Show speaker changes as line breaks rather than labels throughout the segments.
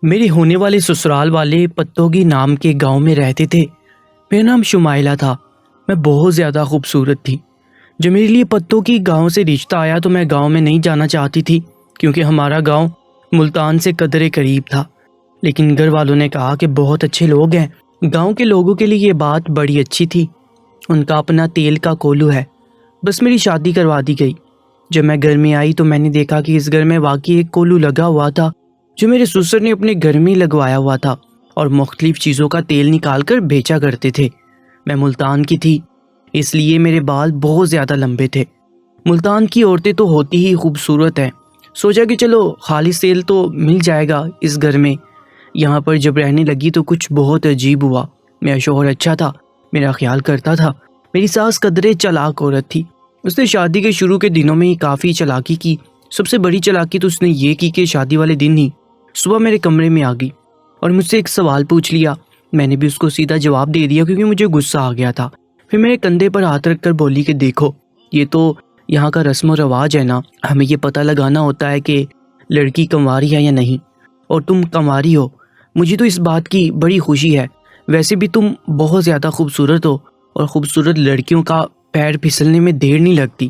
میرے ہونے والے سسرال والے پتوگی نام کے گاؤں میں رہتے تھے۔ میرا نام شمائلہ تھا۔ میں بہت زیادہ خوبصورت تھی۔ جب میرے لیے پتوگی گاؤں سے رشتہ آیا تو میں گاؤں میں نہیں جانا چاہتی تھی، کیونکہ ہمارا گاؤں ملتان سے قدرے قریب تھا۔ لیکن گھر والوں نے کہا کہ بہت اچھے لوگ ہیں۔ گاؤں کے لوگوں کے لیے یہ بات بڑی اچھی تھی۔ ان کا اپنا تیل کا کولو ہے۔ بس میری شادی کروا دی گئی۔ جب میں گھر میں آئی تو میں نے دیکھا کہ اس گھر میں واقعی ایک کولو لگا ہوا تھا جو میرے سسر نے اپنے گھر میں لگوایا ہوا تھا اور مختلف چیزوں کا تیل نکال کر بیچا کرتے تھے۔ میں ملتان کی تھی، اس لیے میرے بال بہت زیادہ لمبے تھے۔ ملتان کی عورتیں تو ہوتی ہی خوبصورت ہیں۔ سوچا کہ چلو خالص تیل تو مل جائے گا اس گھر میں۔ یہاں پر جب رہنے لگی تو کچھ بہت عجیب ہوا۔ میرا شوہر اچھا تھا، میرا خیال کرتا تھا۔ میری ساس قدرے چلاک عورت تھی۔ اس نے شادی کے شروع کے دنوں میں ہی کافی چلاکی کی۔ سب سے بڑی چلاکی تو اس نے یہ کی کہ شادی والے دن ہی صبح میرے کمرے میں آ گئی اور مجھ سے ایک سوال پوچھ لیا۔ میں نے بھی اس کو سیدھا جواب دے دیا کیونکہ مجھے غصہ آ گیا تھا۔ پھر میرے کندھے پر ہاتھ رکھ کر بولی کہ دیکھو، یہ تو یہاں کا رسم و رواج ہے نا، ہمیں یہ پتہ لگانا ہوتا ہے کہ لڑکی کنواری ہے یا نہیں، اور تم کنواری ہو۔ مجھے تو اس بات کی بڑی خوشی ہے۔ ویسے بھی تم بہت زیادہ خوبصورت ہو اور خوبصورت لڑکیوں کا پیر پھسلنے میں دیر نہیں لگتی۔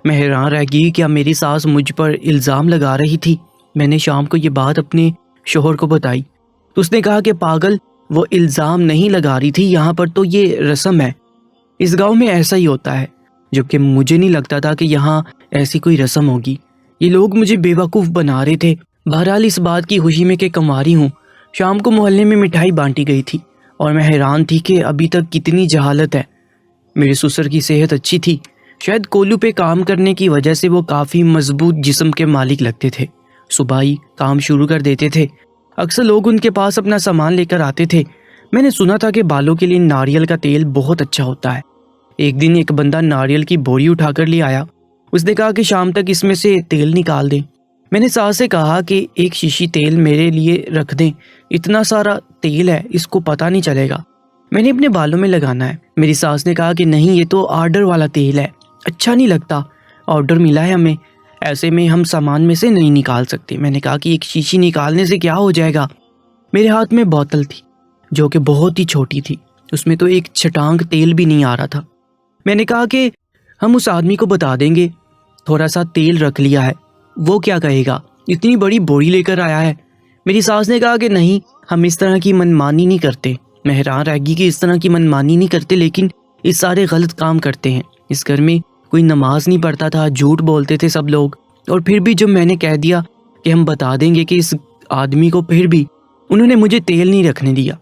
میں حیران رہ گئی کہ میری ساس مجھ پر الزام لگا رہی تھی۔ میں نے شام کو یہ بات اپنے شوہر کو بتائی تو اس نے کہا کہ پاگل، وہ الزام نہیں لگا رہی تھی، یہاں پر تو یہ رسم ہے، اس گاؤں میں ایسا ہی ہوتا ہے۔ جبکہ مجھے نہیں لگتا تھا کہ یہاں ایسی کوئی رسم ہوگی۔ یہ لوگ مجھے بے وقوف بنا رہے تھے۔ بہرحال اس بات کی خوشی میں کہ کنواری ہوں، شام کو محلے میں مٹھائی بانٹی گئی تھی اور میں حیران تھی کہ ابھی تک کتنی جہالت ہے۔ میرے سسر کی صحت اچھی تھی، شاید کولو پہ کام کرنے کی وجہ سے وہ کافی مضبوط جسم کے مالک لگتے تھے۔ صبح ہی کام شروع کر دیتے تھے۔ اکثر لوگ ان کے پاس اپنا سامان لے کر آتے تھے۔ میں نے سنا تھا کہ بالوں کے لیے ناریل کا تیل بہت اچھا ہوتا ہے۔ ایک دن ایک بندہ ناریل کی بوری اٹھا کر لے آیا۔ اس نے کہا کہ شام تک اس میں سے تیل نکال دیں۔ میں نے ساس سے کہا کہ ایک شیشی تیل میرے لیے رکھ دیں، اتنا سارا تیل ہے، اس کو پتہ نہیں چلے گا، میں نے اپنے بالوں میں لگانا ہے۔ میری ساس نے کہا کہ نہیں، یہ تو آرڈر والا تیل ہے، اچھا نہیں لگتا، آرڈر ملا ہے ہمیں، ایسے میں ہم سامان میں سے نہیں نکال سکتے۔ میں نے کہا کہ ایک شیشی نکالنے سے کیا ہو جائے گا۔ میرے ہاتھ میں بوتل تھی جو کہ بہت ہی چھوٹی تھی، اس میں تو ایک چھٹانگ تیل بھی نہیں آ رہا تھا۔ میں نے کہا کہ ہم اس آدمی کو بتا دیں گے تھوڑا سا تیل رکھ لیا ہے، وہ کیا کہے گا، اتنی بڑی بوری لے کر آیا ہے۔ میری ساس نے کہا کہ نہیں، ہم اس طرح کی منمانی نہیں کرتے۔ میں حیران رہ گئی کہ اس طرح کی منمانی نہیں کرتے لیکن اس سارے غلط کام کرتے ہیں۔ اس گھر میں کوئی نماز نہیں پڑھتا تھا، جھوٹ بولتے تھے سب لوگ، اور پھر بھی جب میں نے کہہ دیا کہ ہم بتا دیں گے کہ اس آدمی کو، پھر بھی انہوں نے مجھے تیل نہیں رکھنے دیا۔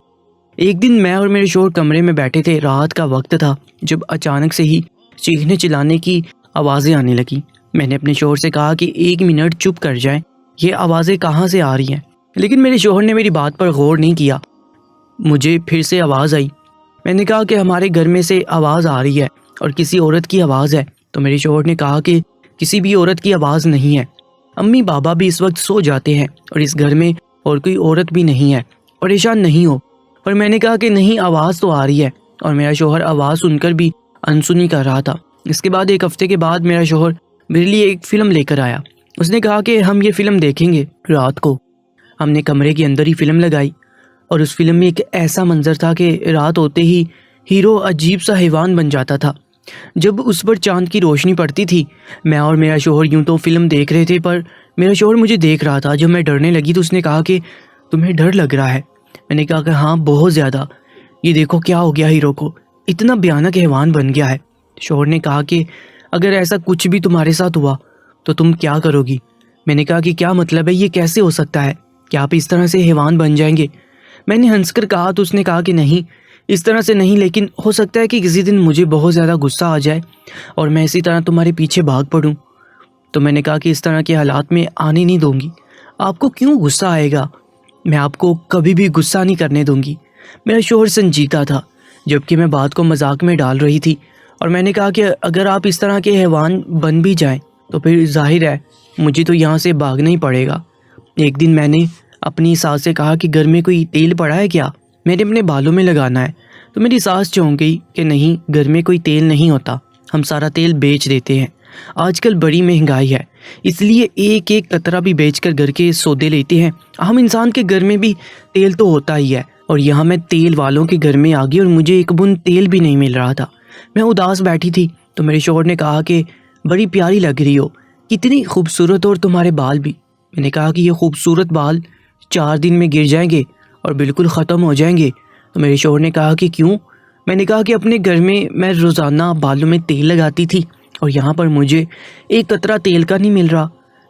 ایک دن میں اور میرے شوہر کمرے میں بیٹھے تھے، رات کا وقت تھا، جب اچانک سے ہی چیخنے چلانے کی آوازیں آنے لگیں۔ میں نے اپنے شوہر سے کہا کہ 1 منٹ چپ کر جائیں، یہ آوازیں کہاں سے آ رہی ہیں؟ لیکن میرے شوہر نے میری بات پر غور نہیں کیا۔ مجھے پھر سے آواز آئی۔ میں نے کہا کہ ہمارے گھر میں سے آواز آ رہی ہے اور کسی عورت کی آواز ہے۔ تو میرے شوہر نے کہا کہ کسی بھی عورت کی آواز نہیں ہے، امی بابا بھی اس وقت سو جاتے ہیں اور اس گھر میں اور کوئی عورت بھی نہیں ہے، پریشان نہیں ہو۔ اور میں نے کہا کہ نہیں، آواز تو آ رہی ہے، اور میرا شوہر آواز سن کر بھی انسنی کر رہا تھا۔ اس کے بعد 1 ہفتے کے بعد میرا شوہر میرے لیے ایک فلم لے کر آیا۔ اس نے کہا کہ ہم یہ فلم دیکھیں گے رات کو۔ ہم نے کمرے کے اندر ہی فلم لگائی اور اس فلم میں ایک ایسا منظر تھا کہ رات ہوتے ہی ہیرو عجیب سا حیوان بن جاتا تھا۔ جب اس پر چاند کی روشنی پڑتی تھی، میں اور میرا شوہر یوں تو فلم دیکھ رہے تھے، پر میرا شوہر مجھے دیکھ رہا تھا۔ جب میں ڈرنے لگی تو اس نے کہا کہ تمہیں ڈر لگ رہا ہے؟ میں نے کہا کہ ہاں، بہت زیادہ، یہ دیکھو کیا ہو گیا ہیرو کو، اتنا بھیانک حیوان بن گیا ہے۔ شوہر نے کہا کہ اگر ایسا کچھ بھی تمہارے ساتھ ہوا تو تم کیا کرو گی؟ میں نے کہا کہ کیا مطلب ہے، یہ کیسے ہو سکتا ہے، کیا آپ اس طرح سے حیوان بن جائیں گے؟ میں نے ہنس کر کہا تو اس نے کہا کہ نہیں، اس طرح سے نہیں، لیکن ہو سکتا ہے کہ کسی دن مجھے بہت زیادہ غصہ آ جائے اور میں اسی طرح تمہارے پیچھے بھاگ پڑوں۔ تو میں نے کہا کہ اس طرح کے حالات میں آنے نہیں دوں گی۔ آپ کو کیوں غصہ آئے گا؟ میں آپ کو کبھی بھی غصہ نہیں کرنے دوں گی۔ میرا شوہر سنجیدہ تھا، جبکہ میں بات کو مذاق میں ڈال رہی تھی، اور میں نے کہا کہ اگر آپ اس طرح کے حیوان بن بھی جائیں تو پھر ظاہر ہے مجھے تو یہاں سے بھاگنا ہی پڑے گا۔ ایک دن میں نے اپنی ساس سے کہا کہ گھر میں کوئی تیل پڑا ہے کیا، میں نے اپنے بالوں میں لگانا ہے۔ تو میری ساس چونک گئی کہ نہیں، گھر میں کوئی تیل نہیں ہوتا، ہم سارا تیل بیچ دیتے ہیں۔ آج کل بڑی مہنگائی ہے، اس لیے ایک ایک قطرہ بھی بیچ کر گھر کے سودے لیتے ہیں۔ ہم انسان کے گھر میں بھی تیل تو ہوتا ہی ہے، اور یہاں میں تیل والوں کے گھر میں آ گئی اور مجھے ایک بند تیل بھی نہیں مل رہا تھا۔ میں اداس بیٹھی تھی تو میرے شوہر نے کہا کہ بڑی پیاری لگ رہی ہو، کتنی خوبصورت، اور تمہارے بال بھی۔ میں نے کہا کہ یہ خوبصورت بال 4 دن میں گر جائیں گے اور بالکل ختم ہو جائیں گے۔ تو میرے شوہر نے کہا کہ کیوں؟ میں نے کہا کہ اپنے گھر میں روزانہ بالوں میں تیل لگاتی تھی، اور یہاں پر مجھے ایک قطرہ تیل کا نہیں مل رہا۔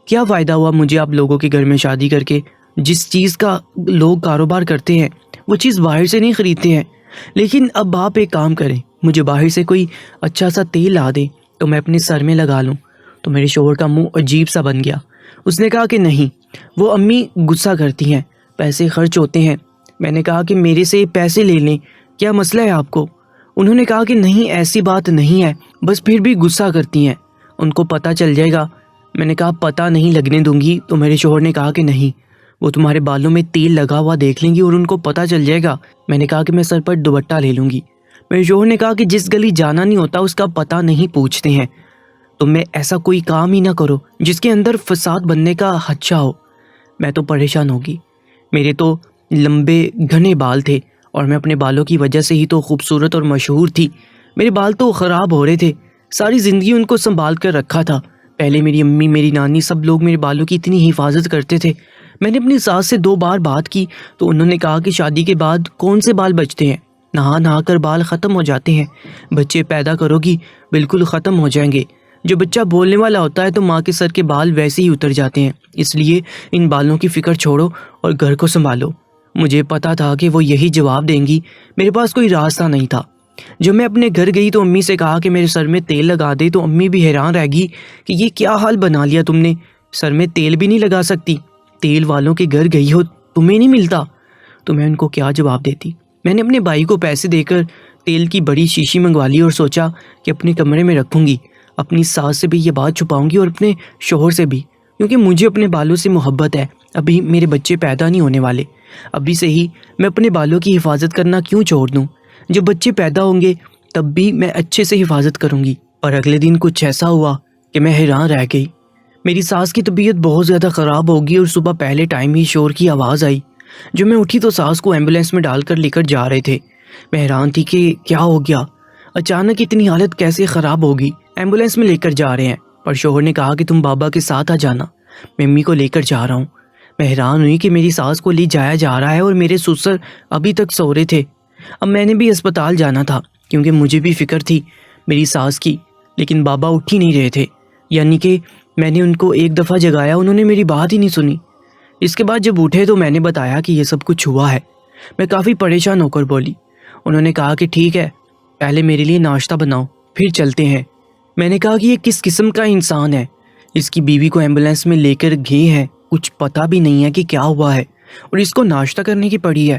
کیا فائدہ ہوا مجھے آپ لوگوں کے گھر میں شادی کر کے؟ جس چیز کا لوگ کاروبار کرتے ہیں وہ چیز باہر سے نہیں خریدتے ہیں۔ لیکن اب آپ ایک کام کریں، مجھے باہر سے کوئی اچھا سا تیل لا دیں تو میں اپنے سر میں لگا لوں۔ تو میرے شوہر کا منہ عجیب سا بن گیا۔ اس نے کہا کہ نہیں، وہ امی غصہ کرتی ہیں، پیسے خرچ ہوتے ہیں۔ میں نے کہا کہ میرے سے پیسے لے لیں، کیا مسئلہ ہے آپ کو؟ انہوں نے کہا کہ نہیں، ایسی بات نہیں ہے، بس پھر بھی غصہ کرتی ہیں، ان کو پتہ چل جائے گا۔ میں نے کہا پتہ نہیں لگنے دوں گی۔ تو میرے شوہر نے کہا کہ نہیں، وہ تمہارے بالوں میں تیل لگا ہوا دیکھ لیں گی اور ان کو پتہ چل جائے گا۔ میں نے کہا کہ میں سر پر دوپٹہ لے لوں گی۔ میرے شوہر نے کہا کہ جس گلی جانا نہیں ہوتا اس کا پتہ نہیں پوچھتے ہیں، تو میں ایسا کوئی کام ہی نہ کرو جس کے اندر فساد بننے کا خدشہ ہو۔ میں تو پریشان ہوگی، میرے تو لمبے گھنے بال تھے اور میں اپنے بالوں کی وجہ سے ہی تو خوبصورت اور مشہور تھی۔ میرے بال تو خراب ہو رہے تھے، ساری زندگی ان کو سنبھال کر رکھا تھا۔ پہلے میری امی، میری نانی، سب لوگ میرے بالوں کی اتنی حفاظت کرتے تھے۔ میں نے اپنی ساس سے 2 بار بات کی تو انہوں نے کہا کہ شادی کے بعد کون سے بال بچتے ہیں، نہا نہا کر بال ختم ہو جاتے ہیں، بچے پیدا کرو گی بالکل ختم ہو جائیں گے۔ جو بچہ بولنے والا ہوتا ہے تو ماں کے سر کے بال ویسے ہی اتر جاتے ہیں، اس لیے ان بالوں کی فکر چھوڑو اور گھر کو سنبھالو۔ مجھے پتا تھا کہ وہ یہی جواب دیں گی، میرے پاس کوئی راستہ نہیں تھا۔ جب میں اپنے گھر گئی تو امی سے کہا کہ میرے سر میں تیل لگا دے، تو امی بھی حیران رہ گئی کہ یہ کیا حال بنا لیا تم نے، سر میں تیل بھی نہیں لگا سکتی، تیل والوں کے گھر گئی ہو تمہیں نہیں ملتا۔ تو میں ان کو کیا جواب دیتی؟ میں نے اپنے بھائی کو پیسے دے کر تیل کی بڑی شیشی منگوا لی اور سوچا کہ اپنے کمرے میں رکھوں گی، اپنی ساس سے بھی یہ بات چھپاؤں گی اور اپنے شوہر سے بھی، کیونکہ مجھے اپنے بالوں سے محبت ہے۔ ابھی میرے بچے پیدا نہیں ہونے والے، ابھی سے ہی میں اپنے بالوں کی حفاظت کرنا کیوں چھوڑ دوں؟ جب بچے پیدا ہوں گے تب بھی میں اچھے سے حفاظت کروں گی۔ اور اگلے دن کچھ ایسا ہوا کہ میں حیران رہ گئی۔ میری ساس کی طبیعت بہت زیادہ خراب ہوگی اور صبح پہلے ٹائم ہی شور کی آواز آئی۔ جب میں اٹھی تو ساس کو ایمبولینس میں ڈال کر لے کر جا رہے تھے۔ میں حیران تھی کہ کیا ہو گیا، اچانک اتنی حالت کیسے خراب ہوگی؟ ایمبولینس میں لے کر جا رہے ہیں، پر شوہر نے کہا کہ تم بابا کے ساتھ آ جانا، میں امی کو لے کر جا رہا ہوں۔ میں حیران ہوئی کہ میری ساس کو لے جایا جا رہا ہے اور میرے سسر ابھی تک سو رہے تھے۔ اب میں نے بھی اسپتال جانا تھا کیونکہ مجھے بھی فکر تھی میری ساس کی، لیکن بابا اٹھ ہی نہیں رہے تھے، یعنی کہ میں نے ان کو 1 دفعہ جگایا، انہوں نے میری بات ہی نہیں سنی۔ اس کے بعد جب اٹھے تو میں نے بتایا کہ یہ سب کچھ ہوا ہے۔ میں کافی پریشان ہو کر بولی۔ انہوں نے کہا کہ ٹھیک ہے، پہلے میرے لیے ناشتہ بناؤ پھر چلتے ہیں۔ میں نے کہا کہ یہ کس قسم کا انسان ہے، اس کی بیوی کو ایمبولینس میں لے کر گئے ہیں، کچھ پتہ بھی نہیں ہے کہ کیا ہوا ہے اور اس کو ناشتہ کرنے کی پڑی ہے۔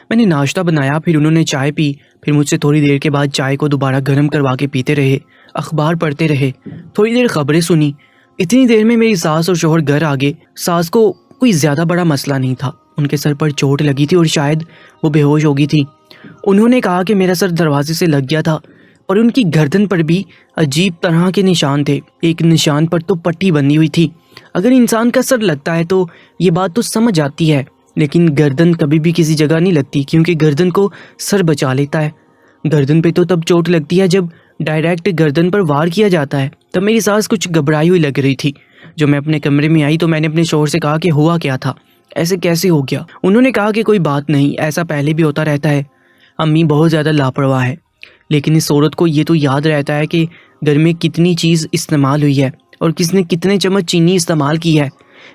میں نے ناشتہ بنایا، پھر انہوں نے چائے پی، پھر مجھ سے تھوڑی دیر کے بعد چائے کو دوبارہ گرم کروا کے پیتے رہے، اخبار پڑھتے رہے، تھوڑی دیر خبریں سنی۔ اتنی دیر میں میری ساس اور شوہر گھر آ گئے۔ ساس کو کوئی زیادہ بڑا مسئلہ نہیں تھا، ان کے سر پر چوٹ لگی تھی اور شاید وہ بے ہوش ہو گئی تھی۔ انہوں نے کہا کہ میرا سر دروازے سے لگ گیا تھا اور ان کی گردن پر بھی عجیب طرح کے نشان تھے، ایک نشان پر تو پٹی بندھی ہوئی تھی۔ اگر انسان کا سر لگتا ہے تو یہ بات تو سمجھ آتی ہے، لیکن گردن کبھی بھی کسی جگہ نہیں لگتی کیونکہ گردن کو سر بچا لیتا ہے۔ گردن پہ تو تب چوٹ لگتی ہے جب ڈائریکٹ گردن پر وار کیا جاتا ہے۔ تب میری ساس کچھ گھبرائی ہوئی لگ رہی تھی۔ جو میں اپنے کمرے میں آئی تو میں نے اپنے شوہر سے کہا کہ ہوا کیا تھا، ایسے کیسے ہو گیا؟ انہوں نے کہا کہ کوئی بات نہیں، ایسا پہلے بھی ہوتا رہتا ہے، امی بہت زیادہ لاپرواہ ہے، لیکن اس عورت کو یہ تو یاد رہتا ہے کہ گھر میں کتنی چیز استعمال ہوئی ہے اور کس نے کتنے چمچ چینی استعمال کی ہے،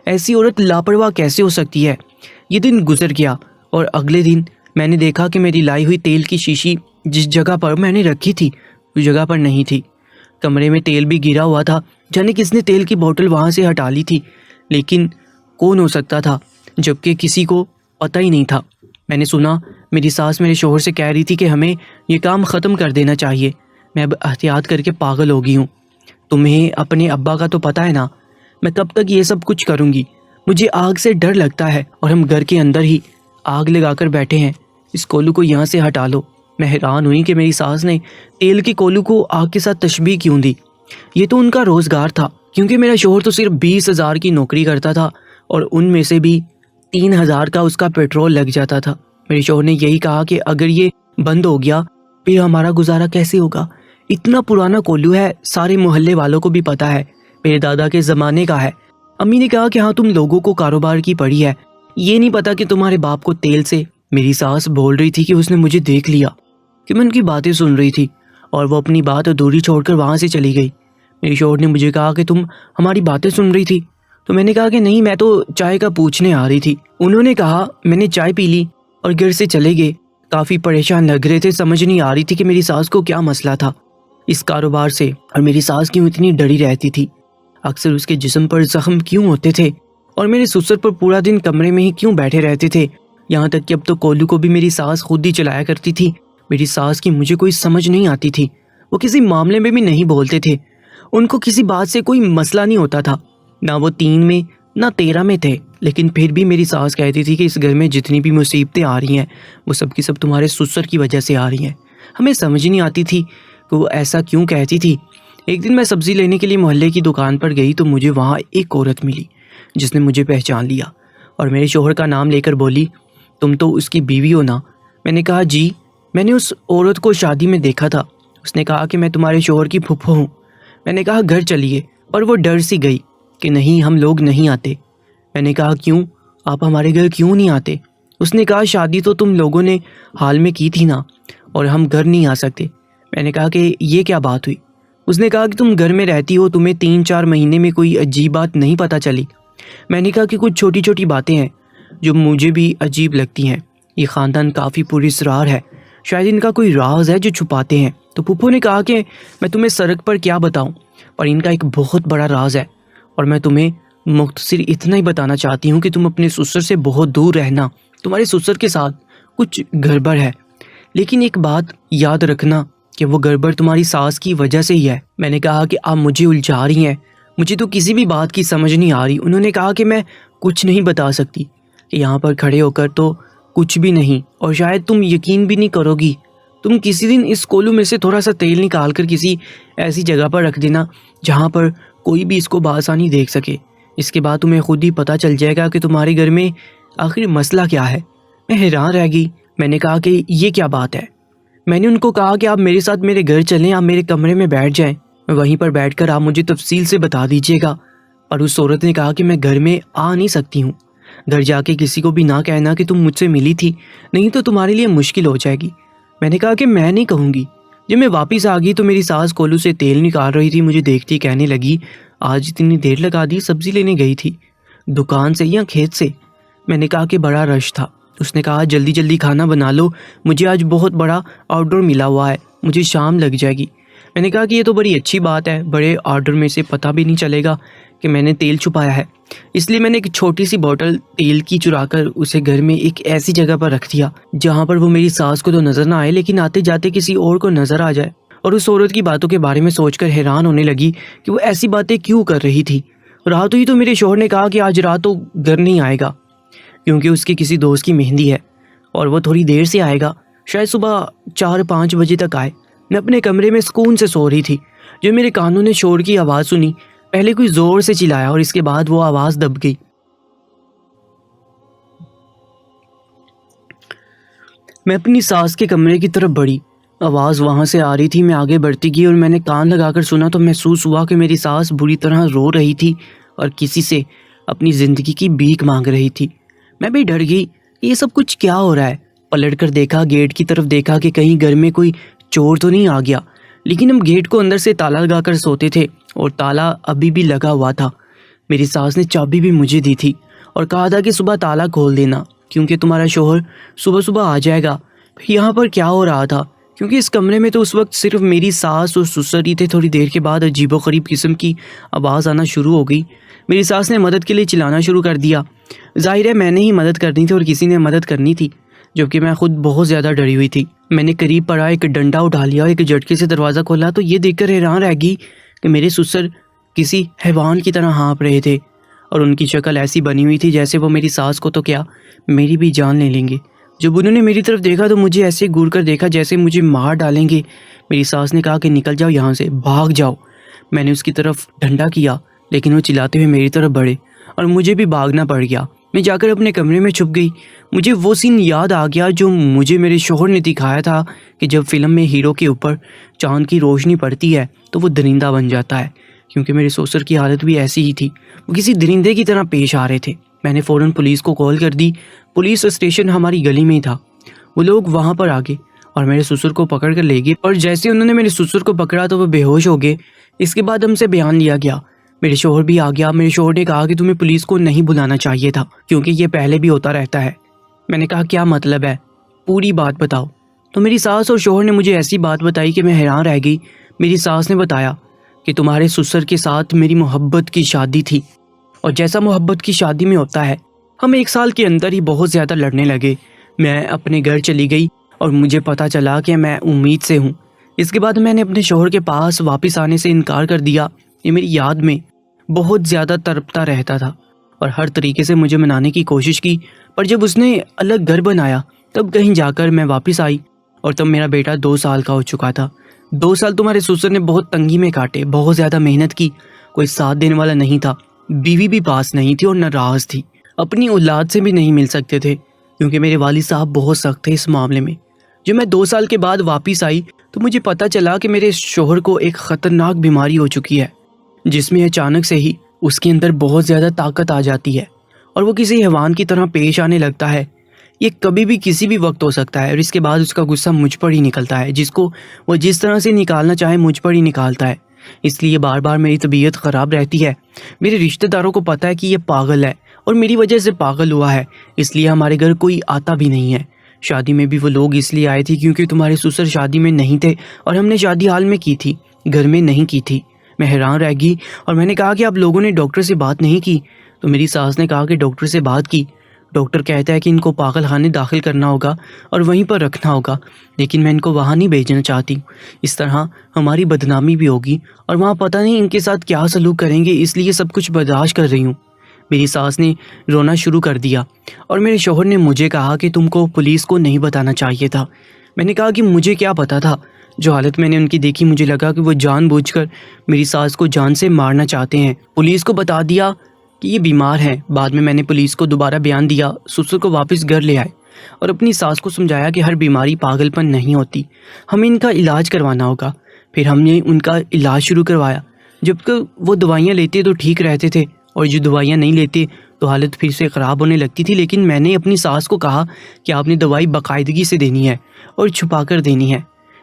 ایسی عورت لاپرواہ کیسے ہو سکتی ہے؟ یہ دن گزر گیا اور اگلے دن میں نے دیکھا کہ میری لائی ہوئی تیل کی شیشی جس جگہ پر میں نے رکھی تھی اس جگہ پر نہیں تھی۔ کمرے میں تیل بھی گرا ہوا تھا، جانے کس نے تیل کی بوتل وہاں سے ہٹا لی تھی، لیکن کون ہو سکتا تھا جبکہ کسی کو پتہ ہی نہیں تھا۔ میں نے سنا میری ساس میرے شوہر سے کہہ رہی تھی کہ ہمیں یہ کام ختم کر دینا چاہیے، میں اب احتیاط کر کے پاگل ہو گئی ہوں، تمہیں اپنے ابا کا تو پتہ ہے نا، میں کب تک یہ سب کچھ کروں گی؟ مجھے آگ سے ڈر لگتا ہے اور ہم گھر کے اندر ہی آگ لگا کر بیٹھے ہیں، اس کولو کو یہاں سے ہٹا لو۔ میں حیران ہوئی کہ میری ساس نے تیل کے کولو کو آگ کے ساتھ تشبیہ کیوں دی۔ یہ تو ان کا روزگار تھا، کیونکہ میرا شوہر تو صرف 20,000 کی نوکری کرتا تھا اور ان میں سے بھی 3,000 کا اس کا پیٹرول لگ جاتا تھا۔ میرے شوہر نے یہی کہا کہ اگر یہ بند ہو گیا پھر ہمارا گزارا کیسے ہوگا؟ اتنا پرانا کولو ہے، سارے محلے والوں کو بھی پتا ہے، میرے دادا کے زمانے کا ہے۔ امی نے کہا کہ ہاں تم لوگوں کو کاروبار کی پڑی ہے، یہ نہیں پتا کہ تمہارے باپ کو تیل سے۔ میری ساس بول رہی تھی کہ اس نے مجھے دیکھ لیا کہ میں ان کی باتیں سن رہی تھی اور وہ اپنی بات ادھوری چھوڑ کر وہاں سے چلی گئی۔ میرے شوہر نے مجھے کہا کہ تم ہماری باتیں سن رہی تھی؟ تو میں نے کہا کہ نہیں، میں تو چائے کا پوچھنے آ رہی تھی۔ انہوں نے کہا، میں نے چائے پی لی اور گھر سے چلے گئے۔ کافی پریشان لگ رہے تھے، سمجھ نہیں آ رہی تھی کہ میری ساس کو کیا مسئلہ تھا اس کاروبار سے، اور میری ساس کیوں اتنی ڈری رہتی تھی، اکثر اس کے جسم پر زخم کیوں ہوتے تھے، اور میرے سسر پر پورا دن کمرے میں ہی کیوں بیٹھے رہتے تھے، یہاں تک کہ اب تو کولو کو بھی میری ساس خود ہی چلایا کرتی تھی۔ میری ساس کی مجھے کوئی سمجھ نہیں آتی تھی، وہ کسی معاملے میں بھی نہیں بولتے تھے، ان کو کسی بات سے کوئی مسئلہ نہیں ہوتا تھا، نہ وہ 3 میں نہ 13 میں تھے، لیکن پھر بھی میری ساس کہتی تھی کہ اس گھر میں جتنی بھی مصیبتیں آ رہی ہیں وہ سب کی سب تمہارے سسر کی وجہ سے آ رہی ہیں۔ ہمیں سمجھ نہیں آتی تھی کہ وہ ایسا کیوں کہتی تھی۔ ایک دن میں سبزی لینے کے لیے محلے کی دکان پر گئی تو مجھے وہاں ایک عورت ملی جس نے مجھے پہچان لیا اور میرے شوہر کا نام لے کر بولی، تم تو اس کی بیوی ہو نا؟ میں نے کہا جی، میں نے اس عورت کو شادی میں دیکھا تھا۔ اس نے کہا کہ میں تمہارے شوہر کی پھپھو ہوں۔ میں نے کہا گھر چلیے، اور وہ ڈر سی گئی کہ نہیں، ہم لوگ نہیں آتے۔ میں نے کہا کیوں، آپ ہمارے گھر کیوں نہیں آتے؟ اس نے کہا شادی تو تم لوگوں نے حال میں کی تھی نا، اور ہم گھر نہیں آ سکتے۔ میں نے کہا کہ یہ کیا بات ہوئی؟ اس نے کہا کہ تم گھر میں رہتی ہو، تمہیں 3-4 مہینے میں کوئی عجیب بات نہیں پتہ چلی؟ میں نے کہا کہ کچھ چھوٹی چھوٹی باتیں ہیں جو مجھے بھی عجیب لگتی ہیں، یہ خاندان کافی پراسرار ہے، شاید ان کا کوئی راز ہے جو چھپاتے ہیں۔ تو پھپھو نے کہا کہ میں تمہیں سڑک پر کیا بتاؤں، پر ان کا ایک بہت بڑا راز ہے، اور میں تمہیں مختصر اتنا ہی بتانا چاہتی ہوں کہ تم اپنے سسر سے بہت دور رہنا، تمہارے سسر کے ساتھ کچھ گڑبڑ ہے، لیکن ایک بات یاد رکھنا کہ وہ گڑبڑ تمہاری ساس کی وجہ سے ہی ہے۔ میں نے کہا کہ آپ مجھے الجھا رہی ہیں، مجھے تو کسی بھی بات کی سمجھ نہیں آ رہی۔ انہوں نے کہا کہ میں کچھ نہیں بتا سکتی، کہ یہاں پر کھڑے ہو کر تو کچھ بھی نہیں، اور شاید تم یقین بھی نہیں کرو گی۔ تم کسی دن اس کولو میں سے تھوڑا سا تیل نکال کر کسی ایسی جگہ پر رکھ دینا جہاں پر کوئی بھی اس کو بآسانی دیکھ سکے، اس کے بعد تمہیں خود ہی پتہ چل جائے گا کہ تمہارے گھر میں آخر مسئلہ کیا ہے۔ میں حیران رہ گئی، میں نے کہا کہ یہ کیا بات ہے؟ میں نے ان کو کہا کہ آپ میرے ساتھ میرے گھر چلیں، آپ میرے کمرے میں بیٹھ جائیں، وہیں پر بیٹھ کر آپ مجھے تفصیل سے بتا دیجیے گا۔ اور اس عورت نے کہا کہ میں گھر میں آ نہیں سکتی ہوں، گھر جا کے کسی کو بھی نہ کہنا کہ تم مجھ سے ملی تھی، نہیں تو تمہارے لیے مشکل ہو جائے گی۔ میں نے کہا کہ میں نہیں کہوں گی۔ جب میں واپس آ گئی تو میری ساس کولو سے تیل نکال رہی تھی، مجھے دیکھتی کہنے لگی، آج اتنی دیر لگا دی، سبزی لینے گئی تھی دکان سے یا کھیت سے؟ میں نے کہا کہ بڑا رش تھا۔ اس نے کہا جلدی جلدی کھانا بنا لو، مجھے آج بہت بڑا آرڈر ملا ہوا ہے، مجھے شام لگ جائے گی۔ میں نے کہا کہ یہ تو بڑی اچھی بات ہے، بڑے آرڈر میں سے پتہ بھی نہیں چلے گا کہ میں نے تیل چھپایا ہے، اس لیے میں نے ایک چھوٹی سی بوتل تیل کی چرا کر اسے گھر میں ایک ایسی جگہ پر رکھ دیا جہاں پر وہ میری ساس کو تو نظر نہ آئے لیکن آتے جاتے کسی اور کو نظر آ جائے۔ اور اس عورت کی باتوں کے بارے میں سوچ کر حیران ہونے لگی کہ وہ ایسی باتیں کیوں کر رہی تھی۔ رات ہوئی تو میرے شوہر نے کہا کہ آج رات تو گھر نہیں آئے گا کیونکہ اس کی کسی دوست کی مہندی ہے اور وہ تھوڑی دیر سے آئے گا، شاید صبح 4-5 بجے تک آئے۔ میں اپنے کمرے میں سکون سے سو رہی تھی جو میرے کانوں نے شور کی آواز سنی، پہلے کوئی زور سے چلایا اور اس کے بعد وہ آواز دب گئی۔ میں اپنی ساس کے کمرے کی طرف بڑھی، آواز وہاں سے آ رہی تھی، میں آگے بڑھتی گئی اور میں نے کان لگا کر سنا تو محسوس ہوا کہ میری ساس بری طرح رو رہی تھی اور کسی سے اپنی زندگی کی بھیک مانگ رہی تھی۔ میں بھی ڈر گئی، یہ سب کچھ کیا ہو رہا ہے؟ پلٹ کر دیکھا، گیٹ کی طرف دیکھا کہ کہیں گھر میں کوئی چور تو نہیں آ گیا، لیکن ہم گیٹ کو اندر سے تالا لگا کر سوتے تھے اور تالا ابھی بھی لگا ہوا تھا۔ میری ساس نے چابی بھی مجھے دی تھی اور کہا تھا کہ صبح تالا کھول دینا کیونکہ تمہارا شوہر صبح صبح آ جائے گا۔ یہاں پر کیا ہو رہا تھا؟ کیونکہ اس کمرے میں تو اس وقت صرف میری ساس اور سسر ہی تھے۔ تھوڑی دیر کے بعد عجیب و غریب قسم کی آواز آنا شروع ہو گئی۔ میری ساس نے مدد کے لیے چلانا شروع کر دیا۔ ظاہر ہے میں نے ہی مدد کرنی تھی اور کسی نے مدد کرنی تھی، جبکہ میں خود بہت زیادہ ڈری ہوئی تھی۔ میں نے قریب پڑا ایک ڈنڈا اٹھا لیا، ایک جھٹکے سے دروازہ کھولا تو یہ دیکھ کر حیران رہ گئی کہ میرے سسر کسی حیوان کی طرح ہانپ رہے تھے اور ان کی شکل ایسی بنی ہوئی تھی جیسے وہ میری ساس کو تو کیا میری بھی جان لے لیں گے۔ جب انہوں نے میری طرف دیکھا تو مجھے ایسے گور کر دیکھا جیسے مجھے مار ڈالیں گے۔ میری ساس نے کہا کہ نکل جاؤ یہاں سے، بھاگ جاؤ۔ میں نے اس کی طرف ڈنڈا کیا لیکن وہ چلاتے ہوئے میری طرف بڑھے اور مجھے بھی بھاگنا پڑ گیا۔ میں جا کر اپنے کمرے میں چھپ گئی۔ مجھے وہ سین یاد آ گیا جو مجھے میرے شوہر نے دکھایا تھا کہ جب فلم میں ہیرو کے اوپر چاند کی روشنی پڑتی ہے تو وہ درندہ بن جاتا ہے، کیونکہ میرے سسر کی حالت بھی ایسی ہی تھی، وہ کسی درندے کی طرح پیش آ رہے تھے۔ میں نے فوراً پولیس کو کال کر دی۔ پولیس اسٹیشن ہماری گلی میں ہی تھا۔ وہ لوگ وہاں پر آ گئے اور میرے سسر کو پکڑ کر لے گئے، اور جیسے انہوں نے میرے سسر کو پکڑا تو وہ بے ہوش ہو گئے۔ اس کے بعد ہم سے بیان لیا گیا۔ میرے شوہر بھی آ گیا۔ میرے شوہر نے کہا کہ تمہیں پولیس کو نہیں بلانا چاہیے تھا کیونکہ یہ پہلے بھی ہوتا رہتا ہے۔ میں نے کہا کیا مطلب ہے، پوری بات بتاؤ۔ تو میری ساس اور شوہر نے مجھے ایسی بات بتائی کہ میں حیران رہ گئی۔ میری ساس نے بتایا کہ تمہارے سسر کے ساتھ میری محبت کی شادی تھی، اور جیسا محبت کی شادی میں ہوتا ہے، ہم 1 سال کے اندر ہی بہت زیادہ لڑنے لگے۔ میں اپنے گھر چلی گئی اور مجھے پتہ چلا کہ میں امید سے ہوں۔ اس کے بعد میں نے اپنے شوہر کے پاس واپس آنے سے انکار کر دیا۔ یہ میری یاد میں بہت زیادہ تڑپتا رہتا تھا اور ہر طریقے سے مجھے منانے کی کوشش کی، پر جب اس نے الگ گھر بنایا تب کہیں جا کر میں واپس آئی، اور تب میرا بیٹا 2 سال کا ہو چکا تھا۔ 2 سال تمہارے سسر نے بہت تنگی میں کاٹے، بہت زیادہ محنت کی، کوئی ساتھ دینے والا نہیں تھا، بیوی بھی پاس نہیں تھی اور ناراض تھی، اپنی اولاد سے بھی نہیں مل سکتے تھے کیونکہ میرے والد صاحب بہت سخت تھے اس معاملے میں۔ جب میں 2 سال کے بعد واپس آئی تو مجھے پتہ چلا کہ میرے شوہر کو ایک خطرناک بیماری ہو چکی ہے، جس میں اچانک سے ہی اس کے اندر بہت زیادہ طاقت آ جاتی ہے اور وہ کسی حیوان کی طرح پیش آنے لگتا ہے۔ یہ کبھی بھی کسی بھی وقت ہو سکتا ہے، اور اس کے بعد اس کا غصہ مجھ پر ہی نکلتا ہے، جس کو وہ جس طرح سے نکالنا چاہے مجھ پر ہی نکالتا ہے۔ اس لیے بار بار میری طبیعت خراب رہتی ہے۔ میرے رشتہ داروں کو پتہ ہے کہ یہ پاگل ہے اور میری وجہ سے پاگل ہوا ہے، اس لیے ہمارے گھر کوئی آتا بھی نہیں ہے۔ شادی میں بھی وہ لوگ اس لیے آئے تھے کیونکہ تمہارے سسر شادی میں نہیں تھے اور ہم نے شادی حال میں کی تھی، گھر میں نہیں کی تھی۔ میں حیران رہ گئی اور میں نے کہا کہ آپ لوگوں نے ڈاکٹر سے بات نہیں کی؟ تو میری ساس نے کہا کہ ڈاکٹر سے بات کی، ڈاکٹر کہتا ہے کہ ان کو پاگل خانے داخل کرنا ہوگا اور وہیں پر رکھنا ہوگا، لیکن میں ان کو وہاں نہیں بھیجنا چاہتی، اس طرح ہماری بدنامی بھی ہوگی اور وہاں پتہ نہیں ان کے ساتھ کیا سلوک کریں گے، اس لیے سب کچھ برداشت کر رہی ہوں۔ میری ساس نے رونا شروع کر دیا اور میرے شوہر نے مجھے کہا کہ تم کو پولیس کو نہیں بتانا چاہیے تھا۔ میں نے کہا کہ مجھے کیا پتا تھا، جو حالت میں نے ان کی دیکھی مجھے لگا کہ وہ جان بوجھ کر میری ساس کو جان سے مارنا چاہتے ہیں۔ پولیس کو بتا دیا کہ یہ بیمار ہیں۔ بعد میں نے پولیس کو دوبارہ بیان دیا، سسر کو واپس گھر لے آئے اور اپنی ساس کو سمجھایا کہ ہر بیماری پاگل پن نہیں ہوتی، ہمیں ان کا علاج کروانا ہوگا۔ پھر ہم نے ان کا علاج شروع کروایا۔ جب تک وہ دوائیاں لیتے تو ٹھیک رہتے تھے اور جو دوائیاں نہیں لیتے تو حالت پھر سے خراب ہونے لگتی تھی، لیکن میں نے اپنی ساس کو کہا کہ آپ نے دوائی باقاعدگی سے دینی ہے اور چھپا کر دینی ہے۔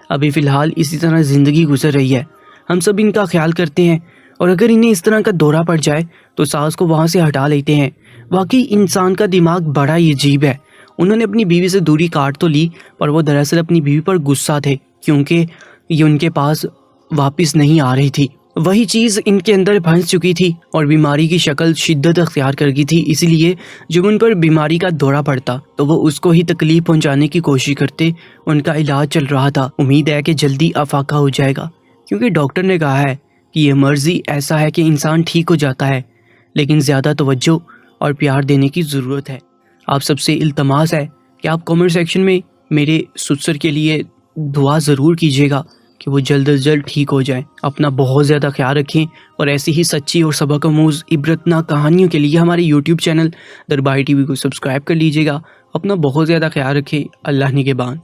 ابھی فی الحال اسی طرح زندگی گزر رہی ہے، ہم سب ان کا خیال کرتے ہیں، اور اگر انہیں اس طرح کا دورہ پڑ جائے تو ساس کو وہاں سے ہٹا لیتے ہیں۔ واقعی انسان کا دماغ بڑا ہی عجیب ہے۔ انہوں نے اپنی بیوی سے دوری کاٹ تو لی، پر وہ دراصل اپنی بیوی پر غصہ تھے کیونکہ یہ ان کے پاس واپس نہیں آ رہی تھی۔ وہی چیز ان کے اندر پھنس چکی تھی اور بیماری کی شکل شدت اختیار کر گئی تھی، اسی لیے جب ان پر بیماری کا دورہ پڑتا تو وہ اس کو ہی تکلیف پہنچانے کی کوشش کرتے۔ ان کا علاج چل رہا تھا، امید ہے کہ جلدی افاقہ ہو جائے گا کیونکہ ڈاکٹر نے کہا ہے کہ یہ مرضی ایسا ہے کہ انسان ٹھیک ہو جاتا ہے، لیکن زیادہ توجہ اور پیار دینے کی ضرورت ہے۔ آپ سب سے التماس ہے کہ آپ کامنٹ سیکشن میں میرے سسر کے لیے دعا ضرور کیجیے گا کہ وہ جلد از جلد ٹھیک ہو جائیں۔ اپنا بہت زیادہ خیال رکھیں اور ایسی ہی سچی اور سبق آموز عبرتناک کہانیوں کے لیے ہمارے یوٹیوب چینل درباری ٹی وی کو سبسکرائب کر لیجیے گا۔ اپنا بہت زیادہ خیال رکھیں۔ اللہ نگہبان۔